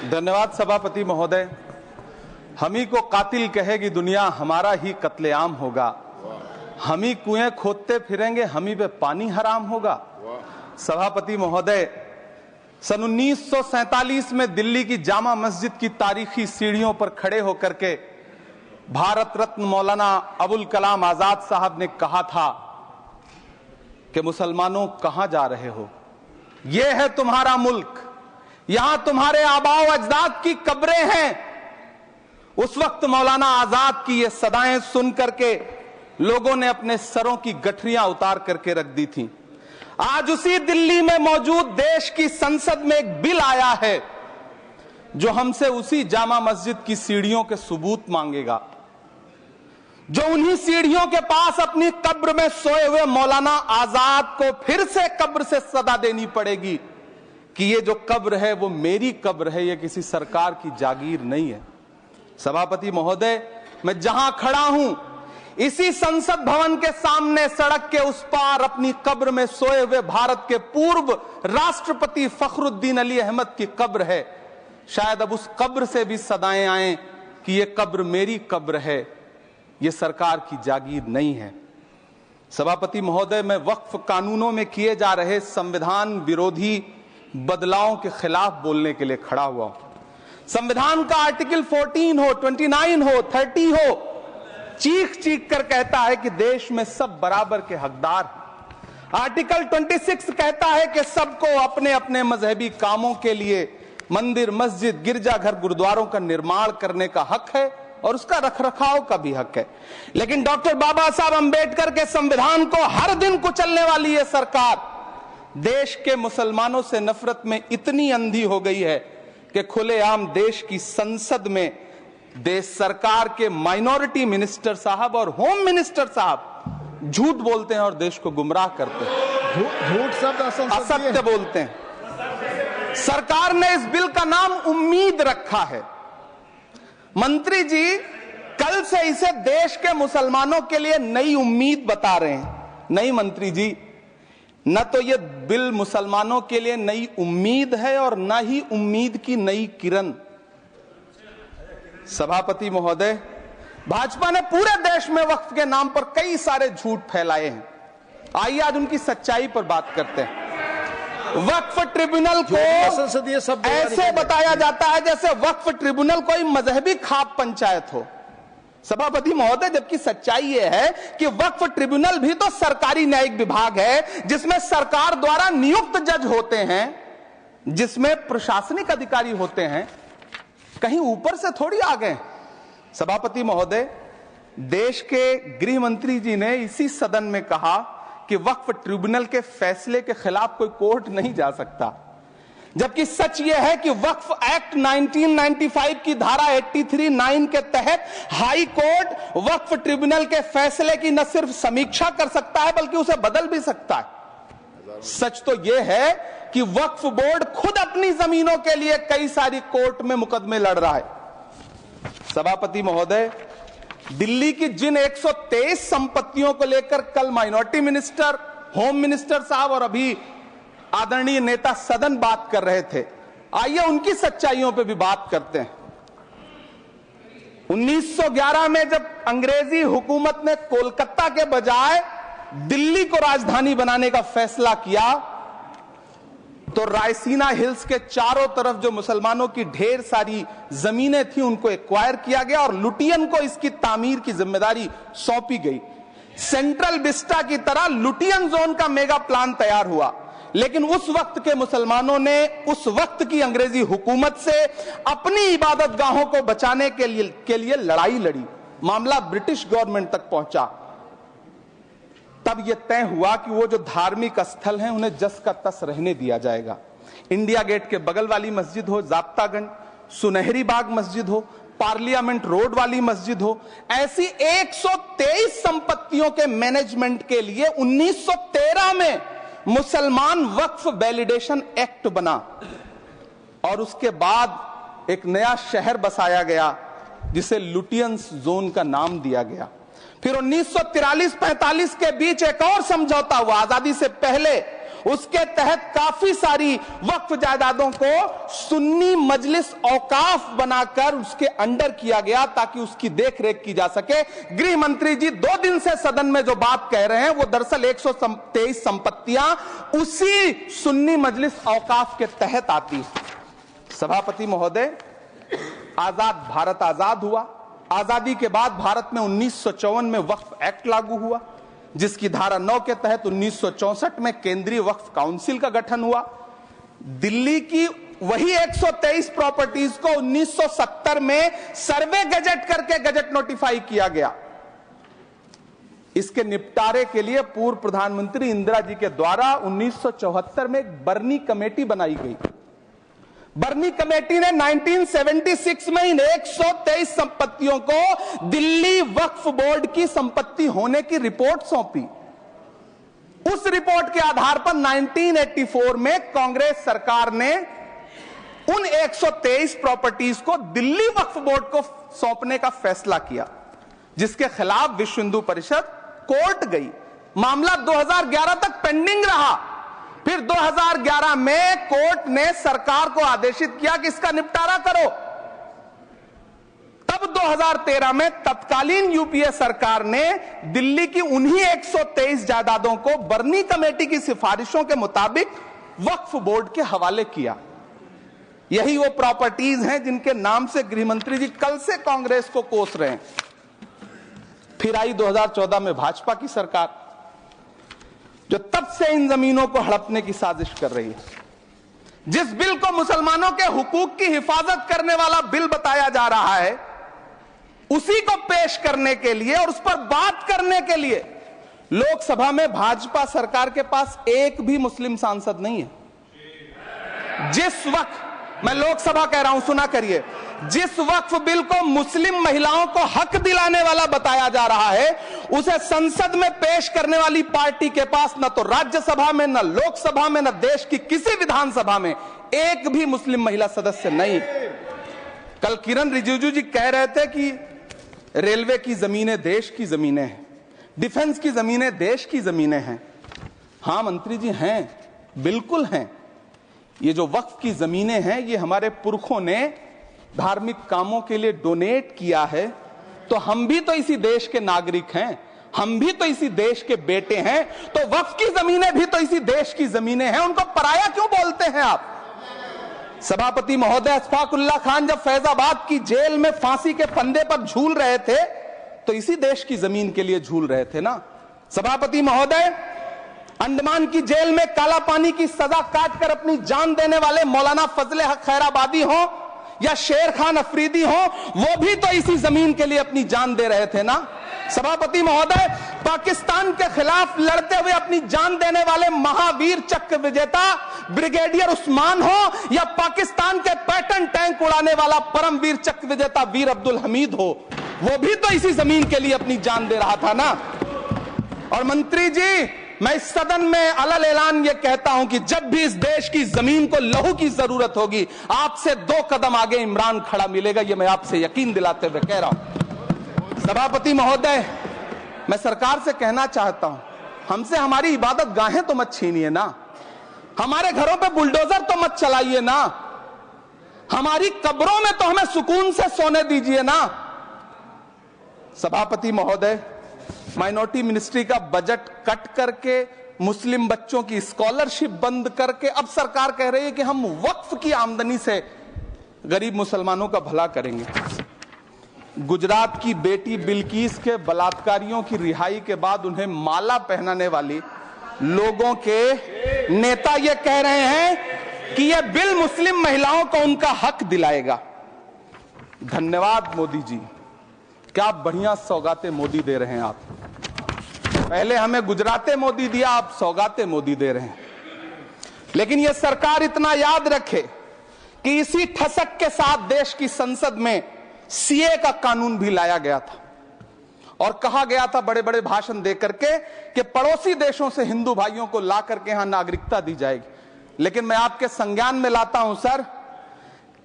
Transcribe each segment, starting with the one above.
धन्यवाद सभापति महोदय। हम ही को कातिल कहेगी दुनिया, हमारा ही कत्लेआम होगा। हम ही कुएं खोदते फिरेंगे, हम ही पे पानी हराम होगा। सभापति महोदय, सन 1947 में दिल्ली की जामा मस्जिद की तारीखी सीढ़ियों पर खड़े होकर के भारत रत्न मौलाना अबुल कलाम आजाद साहब ने कहा था कि मुसलमानों कहां जा रहे हो, यह है तुम्हारा मुल्क, यहां तुम्हारे आबाओ अजदाद की कब्रें हैं। उस वक्त मौलाना आजाद की ये सदाएं सुन करके लोगों ने अपने सरों की गठरियां उतार करके रख दी थी। आज उसी दिल्ली में मौजूद देश की संसद में एक बिल आया है जो हमसे उसी जामा मस्जिद की सीढ़ियों के सबूत मांगेगा, जो उन्हीं सीढ़ियों के पास अपनी कब्र में सोए हुए मौलाना आजाद को फिर से कब्र से सदा देनी पड़ेगी कि ये जो कब्र है वो मेरी कब्र है, ये किसी सरकार की जागीर नहीं है। सभापति महोदय, मैं जहां खड़ा हूं इसी संसद भवन के सामने सड़क के उस पार अपनी कब्र में सोए हुए भारत के पूर्व राष्ट्रपति फखरुद्दीन अली अहमद की कब्र है। शायद अब उस कब्र से भी सदाएं आए कि ये कब्र मेरी कब्र है, ये सरकार की जागीर नहीं है। सभापति महोदय, मैं वक्फ कानूनों में किए जा रहे संविधान विरोधी बदलावों के खिलाफ बोलने के लिए खड़ा हुआ हूं। संविधान का आर्टिकल 14 हो, 29 हो, 30 हो, चीख चीख कर कहता है कि देश में सब बराबर के हकदार हैं। आर्टिकल 26 कहता है कि सबको अपने अपने मजहबी कामों के लिए मंदिर, मस्जिद, गिरजाघर, गुरुद्वारों का निर्माण करने का हक है और उसका रखरखाव का भी हक है। लेकिन डॉक्टर बाबा साहब अंबेडकर के संविधान को हर दिन कुचलने वाली ये सरकार देश के मुसलमानों से नफरत में इतनी अंधी हो गई है कि खुलेआम देश की संसद में देश सरकार के माइनॉरिटी मिनिस्टर साहब और होम मिनिस्टर साहब झूठ बोलते हैं और देश को गुमराह करते हैं, झूठ शब्द असत्य बोलते हैं। सरकार ने इस बिल का नाम उम्मीद रखा है। मंत्री जी कल से इसे देश के मुसलमानों के लिए नई उम्मीद बता रहे हैं। नहीं मंत्री जी, न तो ये बिल मुसलमानों के लिए नई उम्मीद है और न ही उम्मीद की नई किरण। सभापति महोदय, भाजपा ने पूरे देश में वक्फ के नाम पर कई सारे झूठ फैलाए हैं। आइए आज उनकी सच्चाई पर बात करते हैं। वक्फ ट्रिब्यूनल को ऐसे बताया जाता है जैसे वक्फ ट्रिब्यूनल कोई मजहबी खाप पंचायत हो। सभापति महोदय, जबकि सच्चाई यह है कि वक्फ ट्रिब्यूनल भी तो सरकारी न्यायिक विभाग है जिसमें सरकार द्वारा नियुक्त जज होते हैं, जिसमें प्रशासनिक अधिकारी होते हैं, कहीं ऊपर से थोड़ी आ गए। सभापति महोदय, देश के गृह मंत्री जी ने इसी सदन में कहा कि वक्फ ट्रिब्यूनल के फैसले के खिलाफ कोई कोर्ट नहीं जा सकता, जबकि सच यह है कि वक्फ एक्ट 1995 की धारा 83(9) के तहत हाई कोर्ट वक्फ ट्रिब्यूनल के फैसले की न सिर्फ समीक्षा कर सकता है बल्कि उसे बदल भी सकता है। सच तो यह है कि वक्फ बोर्ड खुद अपनी जमीनों के लिए कई सारी कोर्ट में मुकदमे लड़ रहा है। सभापति महोदय, दिल्ली की जिन 123 संपत्तियों को लेकर कल माइनॉरिटी मिनिस्टर, होम मिनिस्टर साहब और अभी आदरणीय नेता सदन बात कर रहे थे, आइए उनकी सच्चाइयों पे भी बात करते हैं। 1911 में जब अंग्रेजी हुकूमत ने कोलकाता के बजाय दिल्ली को राजधानी बनाने का फैसला किया तो रायसीना हिल्स के चारों तरफ जो मुसलमानों की ढेर सारी जमीनें थी उनको एक्वायर किया गया और लुटियन को इसकी तामीर की जिम्मेदारी सौंपी गई। सेंट्रल विस्टा की तरह लुटियन जोन का मेगा प्लान तैयार हुआ, लेकिन उस वक्त के मुसलमानों ने उस वक्त की अंग्रेजी हुकूमत से अपनी इबादत गाहों को बचाने के लिए लड़ाई लड़ी। मामला ब्रिटिश गवर्नमेंट तक पहुंचा। तब यह तय हुआ कि वो जो धार्मिक स्थल हैं उन्हें जस का तस रहने दिया जाएगा। इंडिया गेट के बगल वाली मस्जिद हो, जाब्तागंज, सुनहरी बाग मस्जिद हो, पार्लियामेंट रोड वाली मस्जिद हो, ऐसी 123 संपत्तियों के मैनेजमेंट के लिए 1913 में मुसलमान वक्फ वैलिडेशन एक्ट बना और उसके बाद एक नया शहर बसाया गया जिसे लुटियंस जोन का नाम दिया गया। फिर 1943-45 के बीच एक और समझौता हुआ आजादी से पहले उसके तहत काफी सारी वक्फ जायदादों को सुन्नी मजलिस औकाफ बनाकर उसके अंडर किया गया ताकि उसकी देखरेख की जा सके। गृह मंत्री जी 2 दिन से सदन में जो बात कह रहे हैं वो दरअसल 123 संपत्तियां उसी सुन्नी मजलिस औकाफ के तहत आती है। सभापति महोदय, आजाद भारत आजाद हुआ। आजादी के बाद भारत में 1954 में वक्फ एक्ट लागू हुआ, जिसकी धारा 9 के तहत 1964 में केंद्रीय वक्फ काउंसिल का गठन हुआ। दिल्ली की वही 123 प्रॉपर्टीज को 1970 में सर्वे गजट करके गजट नोटिफाई किया गया। इसके निपटारे के लिए पूर्व प्रधानमंत्री इंदिरा जी के द्वारा 1974 में एक बर्नी कमेटी बनाई गई। बर्नी कमेटी ने 1976 में इन 123 संपत्तियों को दिल्ली वक्फ बोर्ड की संपत्ति होने की रिपोर्ट सौंपी। उस रिपोर्ट के आधार पर 1984 में कांग्रेस सरकार ने उन 123 प्रॉपर्टीज को दिल्ली वक्फ बोर्ड को सौंपने का फैसला किया, जिसके खिलाफ विश्व हिंदू परिषद कोर्ट गई। मामला 2011 तक पेंडिंग रहा। फिर 2011 में कोर्ट ने सरकार को आदेशित किया कि इसका निपटारा करो। तब 2013 में तत्कालीन यूपीए सरकार ने दिल्ली की उन्हीं 123 जायदादों को बर्नी कमेटी की सिफारिशों के मुताबिक वक्फ बोर्ड के हवाले किया। यही वो प्रॉपर्टीज हैं जिनके नाम से गृह मंत्री जी कल से कांग्रेस को कोस रहे हैं। फिर आई 2014 में भाजपा की सरकार, जो तब से इन जमीनों को हड़पने की साजिश कर रही है। जिस बिल को मुसलमानों के हुकूक की हिफाजत करने वाला बिल बताया जा रहा है, उसी को पेश करने के लिए और उस पर बात करने के लिए लोकसभा में भाजपा सरकार के पास एक भी मुस्लिम सांसद नहीं है। जिस वक्त, मैं लोकसभा कह रहा हूं, सुना करिए, जिस वक्फ बिल को मुस्लिम महिलाओं को हक दिलाने वाला बताया जा रहा है, उसे संसद में पेश करने वाली पार्टी के पास न तो राज्यसभा में, न लोकसभा में, न देश की किसी विधानसभा में एक भी मुस्लिम महिला सदस्य नहीं। कल किरण रिजिजू जी कह रहे थे कि रेलवे की जमीनें देश की जमीनें हैं, डिफेंस की जमीनें देश की जमीनें हैं। हां मंत्री जी, हैं, बिल्कुल हैं। ये जो वक्फ की जमीनें हैं, ये हमारे पुरखों ने धार्मिक कामों के लिए डोनेट किया है। तो हम भी तो इसी देश के नागरिक हैं, हम भी तो इसी देश के बेटे हैं। तो वक्फ की जमीनें भी तो इसी देश की जमीनें हैं, उनको पराया क्यों बोलते हैं आप? सभापति महोदय, अशफाकुल्लाह खान जब फैजाबाद की जेल में फांसी के फंदे पर झूल रहे थे, तो इसी देश की जमीन के लिए झूल रहे थे ना। सभापति महोदय, अंडमान की जेल में काला पानी की सजा काटकर अपनी जान देने वाले मौलाना फजले हक खैराबादी हो या शेर खान अफरीदी हो, वो भी तो इसी जमीन के लिए अपनी जान दे रहे थे ना। सभापति महोदय, पाकिस्तान के खिलाफ लड़ते हुए अपनी जान देने वाले महावीर चक्र विजेता ब्रिगेडियर उस्मान हो या पाकिस्तान के पैटर्न टैंक उड़ाने वाला परमवीर चक्र विजेता वीर अब्दुल हमीद हो, वो भी तो इसी जमीन के लिए अपनी जान दे रहा था ना। और मंत्री जी, मैं इस सदन में अलल ऐलान ये कहता हूं कि जब भी इस देश की जमीन को लहू की जरूरत होगी, आपसे 2 कदम आगे इमरान खड़ा मिलेगा, ये मैं आपसे यकीन दिलाते हुए कह रहा हूं। सभापति महोदय, मैं सरकार से कहना चाहता हूं, हमसे हमारी इबादत गाहें तो मत छीनिए ना, हमारे घरों पे बुलडोजर तो मत चलाइए ना, हमारी कब्रों में तो हमें सुकून से सोने दीजिए ना। सभापति महोदय, माइनॉरिटी मिनिस्ट्री का बजट कट करके मुस्लिम बच्चों की स्कॉलरशिप बंद करके अब सरकार कह रही है कि हम वक्फ की आमदनी से गरीब मुसलमानों का भला करेंगे। गुजरात की बेटी बिल्किस के बलात्कारियों की रिहाई के बाद उन्हें माला पहनाने वाली लोगों के नेता ये कह रहे हैं कि यह बिल मुस्लिम महिलाओं को उनका हक दिलाएगा। धन्यवाद मोदी जी, क्या बढ़िया सौगातें मोदी दे रहे हैं आप। पहले हमें गुजराते मोदी दिया, आप सौगातें मोदी दे रहे हैं। लेकिन यह सरकार इतना याद रखे कि इसी ठसक के साथ देश की संसद में सीए का कानून भी लाया गया था और कहा गया था बड़े बड़े भाषण देकर के कि पड़ोसी देशों से हिंदू भाइयों को ला करके यहां नागरिकता दी जाएगी। लेकिन मैं आपके संज्ञान में लाता हूं सर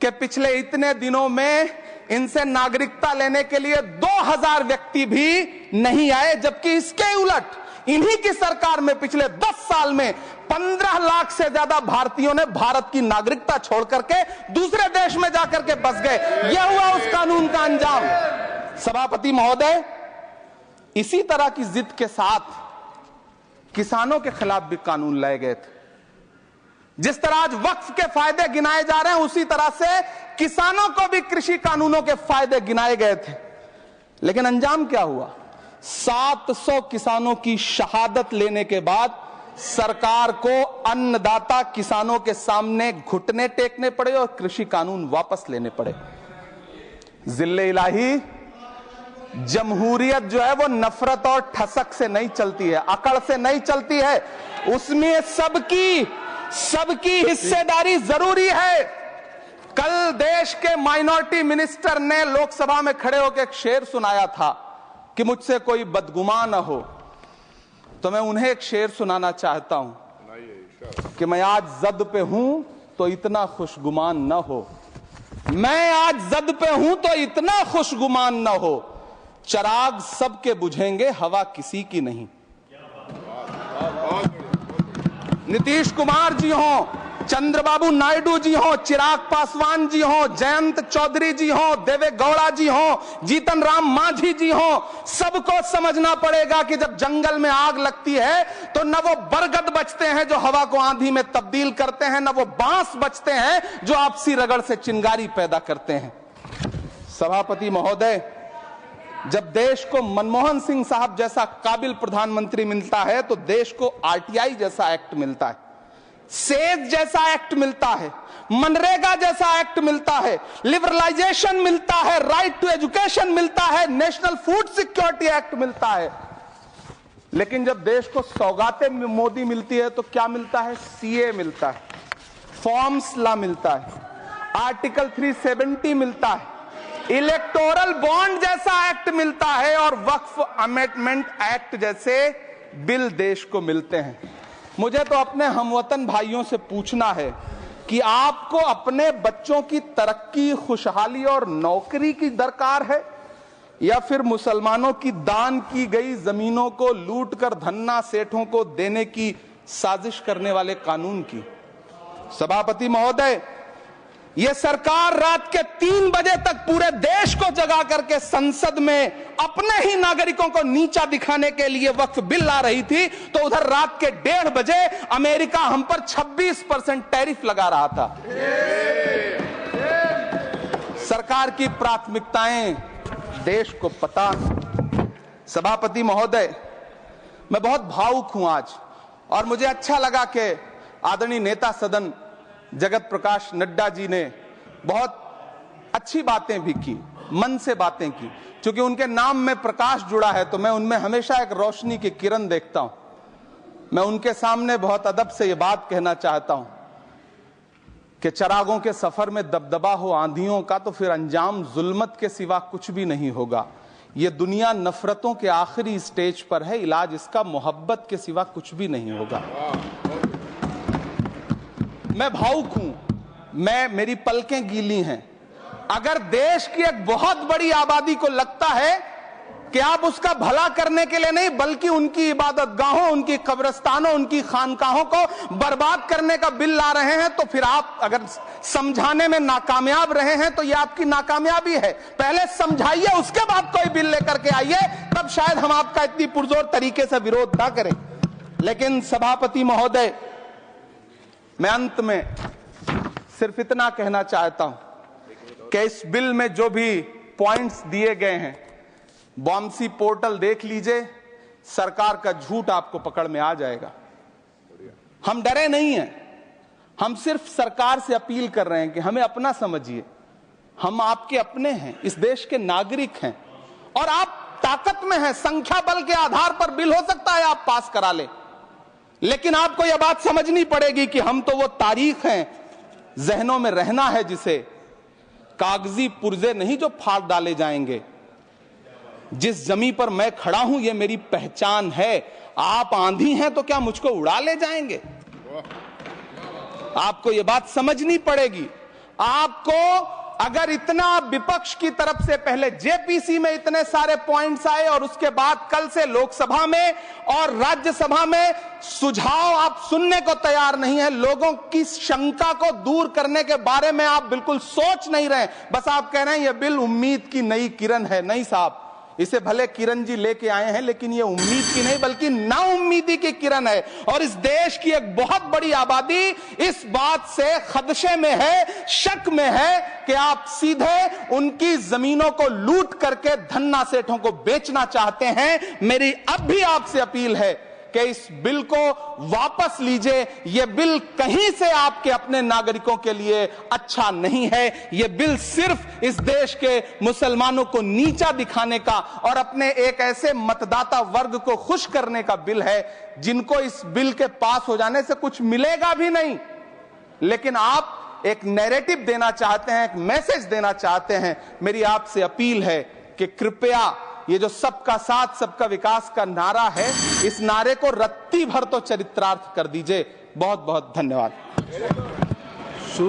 कि पिछले इतने दिनों में इनसे नागरिकता लेने के लिए 2000 व्यक्ति भी नहीं आए, जबकि इसके उलट इन्हीं की सरकार में पिछले 10 साल में 15 लाख से ज्यादा भारतीयों ने भारत की नागरिकता छोड़ करके दूसरे देश में जाकर के बस गए। यह हुआ उस कानून का अंजाम। सभापति महोदय, इसी तरह की जिद के साथ किसानों के खिलाफ भी कानून लाए गए थे। जिस तरह आज वक्फ के फायदे गिनाए जा रहे हैं, उसी तरह से किसानों को भी कृषि कानूनों के फायदे गिनाए गए थे। लेकिन अंजाम क्या हुआ? 700 किसानों की शहादत लेने के बाद सरकार को अन्नदाता किसानों के सामने घुटने टेकने पड़े और कृषि कानून वापस लेने पड़े। जिल्ले इलाही, जमहूरियत जो है वो नफरत और ठसक से नहीं चलती है, अकड़ से नहीं चलती है, उसमें सबकी हिस्सेदारी जरूरी है। कल देश के माइनॉरिटी मिनिस्टर ने लोकसभा में खड़े होकर एक शेर सुनाया था कि मुझसे कोई बदगुमान न हो, तो मैं उन्हें एक शेर सुनाना चाहता हूं कि मैं आज जद पे हूं तो इतना खुशगुमान न हो, मैं आज जद पे हूं तो इतना खुशगुमान न हो, चराग सबके बुझेंगे हवा किसी की नहीं। नीतीश कुमार जी हो, चंद्रबाबू नायडू जी हो, चिराग पासवान जी हो, जयंत चौधरी जी हो, देवे गौड़ा जी हो, जीतन राम मांझी जी हो, सबको समझना पड़ेगा कि जब जंगल में आग लगती है तो न वो बरगद बचते हैं जो हवा को आंधी में तब्दील करते हैं, न वो बांस बचते हैं जो आपसी रगड़ से चिंगारी पैदा करते हैं। सभापति महोदय, जब देश को मनमोहन सिंह साहब जैसा काबिल प्रधानमंत्री मिलता है तो देश को आरटीआई जैसा एक्ट मिलता है, सेज जैसा एक्ट मिलता है, मनरेगा जैसा एक्ट मिलता है, लिबरलाइजेशन मिलता है, राइट टू एजुकेशन मिलता है, नेशनल फूड सिक्योरिटी एक्ट मिलता है। लेकिन जब देश को सौगातें मोदी मिलती है तो क्या मिलता है? सीए मिलता है, फॉर्म्स लॉ मिलता है, आर्टिकल 370 मिलता है, इलेक्टोरल बॉन्ड जैसा एक्ट मिलता है और वक्फ अमेंडमेंट एक्ट जैसे बिल देश को मिलते हैं। मुझे तो अपने हमवतन भाइयों से पूछना है कि आपको अपने बच्चों की तरक्की, खुशहाली और नौकरी की दरकार है या फिर मुसलमानों की दान की गई जमीनों को लूटकर धन्ना सेठों को देने की साजिश करने वाले कानून की? सभापति महोदय, यह सरकार रात के 3 बजे तक पूरे देश को जगा करके संसद में अपने ही नागरिकों को नीचा दिखाने के लिए वक्फ बिल ला रही थी, तो उधर रात के 1:30 बजे अमेरिका हम पर 26% टैरिफ लगा रहा था। सरकार की प्राथमिकताएं देश को पता। सभापति महोदय, मैं बहुत भावुक हूं आज, और मुझे अच्छा लगा कि आदरणीय नेता सदन जगत प्रकाश नड्डा जी ने बहुत अच्छी बातें भी की, मन से बातें की। क्योंकि उनके नाम में प्रकाश जुड़ा है तो मैं उनमें हमेशा एक रोशनी की किरण देखता हूं। मैं उनके सामने बहुत अदब से यह बात कहना चाहता हूं कि चरागों के सफर में दबदबा हो आंधियों का तो फिर अंजाम जुल्मत के सिवा कुछ भी नहीं होगा। यह दुनिया नफरतों के आखिरी स्टेज पर है, इलाज इसका मोहब्बत के सिवा कुछ भी नहीं होगा। मैं भावुक हूं, मेरी पलकें गीली हैं। अगर देश की एक बहुत बड़ी आबादी को लगता है कि आप उसका भला करने के लिए नहीं बल्कि उनकी इबादतगाहों, उनकी कब्रिस्तानों, उनकी खानकाहों को बर्बाद करने का बिल ला रहे हैं, तो फिर आप अगर समझाने में नाकामयाब रहे हैं तो यह आपकी नाकामयाबी है। पहले समझाइए, उसके बाद कोई बिल लेकर के आइए, तब शायद हम आपका इतनी पुरजोर तरीके से विरोध ना करें। लेकिन सभापति महोदय, मैं अंत में सिर्फ इतना कहना चाहता हूं कि इस बिल में जो भी पॉइंट्स दिए गए हैं, बॉम्सी पोर्टल देख लीजिए, सरकार का झूठ आपको पकड़ में आ जाएगा। हम डरे नहीं हैं, हम सिर्फ सरकार से अपील कर रहे हैं कि हमें अपना समझिए। हम आपके अपने हैं, इस देश के नागरिक हैं और आप ताकत में हैं। संख्या बल के आधार पर बिल हो सकता है आप पास करा ले, लेकिन आपको यह बात समझनी पड़ेगी कि हम तो वो तारीख हैं, जहनों में रहना है जिसे कागजी पुर्जे नहीं जो फाड़ डाले जाएंगे। जिस जमीन पर मैं खड़ा हूं ये मेरी पहचान है। आप आंधी हैं तो क्या मुझको उड़ा ले जाएंगे? आपको यह बात समझनी पड़ेगी। आपको अगर इतना विपक्ष की तरफ से पहले जेपीसी में इतने सारे पॉइंट्स आए और उसके बाद कल से लोकसभा में और राज्यसभा में सुझाव आप सुनने को तैयार नहीं है, लोगों की शंका को दूर करने के बारे में आप बिल्कुल सोच नहीं रहे, बस आप कह रहे हैं यह बिल उम्मीद की नई किरण है। नहीं साहब, इसे भले किरण जी लेके आए हैं, लेकिन ये उम्मीद की नहीं बल्कि नाउम्मीदी की किरण है। और इस देश की एक बहुत बड़ी आबादी इस बात से खदशे में है, शक में है कि आप सीधे उनकी जमीनों को लूट करके धन्ना सेठों को बेचना चाहते हैं। मेरी अब भी आपसे अपील है कि इस बिल को वापस लीजिए। यह बिल कहीं से आपके अपने नागरिकों के लिए अच्छा नहीं है। यह बिल सिर्फ इस देश के मुसलमानों को नीचा दिखाने का और अपने एक ऐसे मतदाता वर्ग को खुश करने का बिल है जिनको इस बिल के पास हो जाने से कुछ मिलेगा भी नहीं, लेकिन आप एक नैरेटिव देना चाहते हैं, एक मैसेज देना चाहते हैं। मेरी आपसे अपील है कि कृपया ये जो सबका साथ सबका विकास का नारा है, इस नारे को रत्ती भर तो चरित्रार्थ कर दीजिए। बहुत बहुत धन्यवाद।